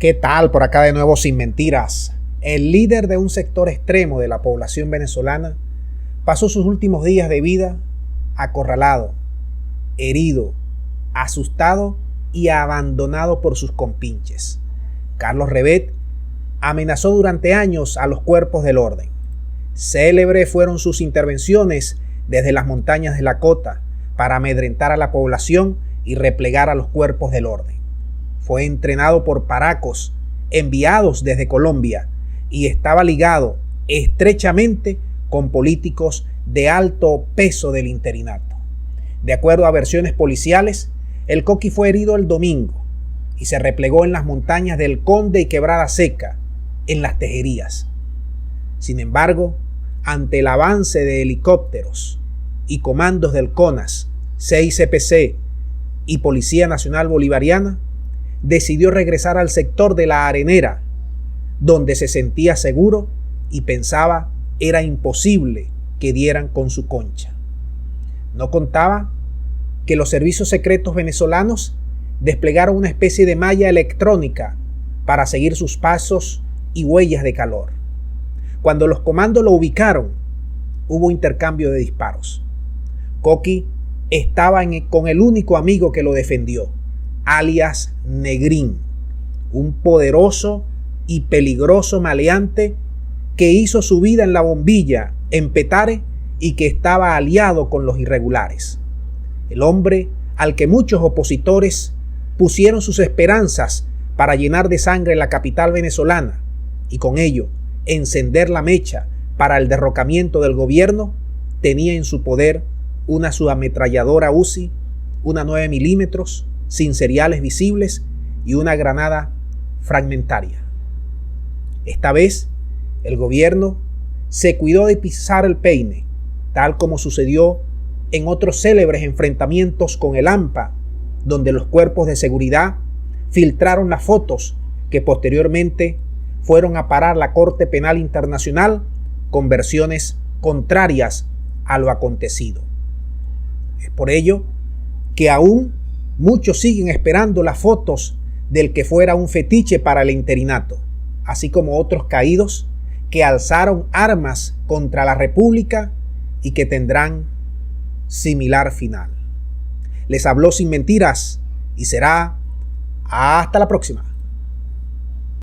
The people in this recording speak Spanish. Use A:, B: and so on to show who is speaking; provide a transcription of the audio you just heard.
A: ¿Qué tal? Por acá de nuevo sin mentiras. El líder de un sector extremo de la población venezolana pasó sus últimos días de vida acorralado, herido, asustado y abandonado por sus compinches. Carlos Revet amenazó durante años a los cuerpos del orden. Célebres fueron sus intervenciones desde las montañas de la Cota para amedrentar a la población y replegar a los cuerpos del orden. Fue entrenado por paracos enviados desde Colombia y estaba ligado estrechamente con políticos de alto peso del interinato. De acuerdo a versiones policiales, el Coqui fue herido el domingo y se replegó en las montañas del Conde y Quebrada Seca, en Las Tejerías. Sin embargo, ante el avance de helicópteros y comandos del CONAS, CICPC y Policía Nacional Bolivariana, decidió regresar al sector de La Arenera, donde se sentía seguro y pensaba era imposible que dieran con su concha. No contaba que los servicios secretos venezolanos desplegaron una especie de malla electrónica para seguir sus pasos y huellas de calor. Cuando los comandos lo ubicaron, hubo intercambio de disparos. Coqui estaba con el único amigo que lo defendió, alias Negrín, un poderoso y peligroso maleante que hizo su vida en La Bombilla, en Petare, y que estaba aliado con los irregulares. El hombre al que muchos opositores pusieron sus esperanzas para llenar de sangre la capital venezolana y con ello encender la mecha para el derrocamiento del gobierno, tenía en su poder una subametralladora Uzi, una 9 milímetros, sin seriales visibles y una granada fragmentaria. Esta vez, el gobierno se cuidó de pisar el peine, tal como sucedió en otros célebres enfrentamientos con el AMPA, donde los cuerpos de seguridad filtraron las fotos que posteriormente fueron a parar la Corte Penal Internacional con versiones contrarias a lo acontecido. Es por ello que aún muchos siguen esperando las fotos del que fuera un fetiche para el interinato, así como otros caídos que alzaron armas contra la República y que tendrán similar final. Les habló sin mentiras y será hasta la próxima.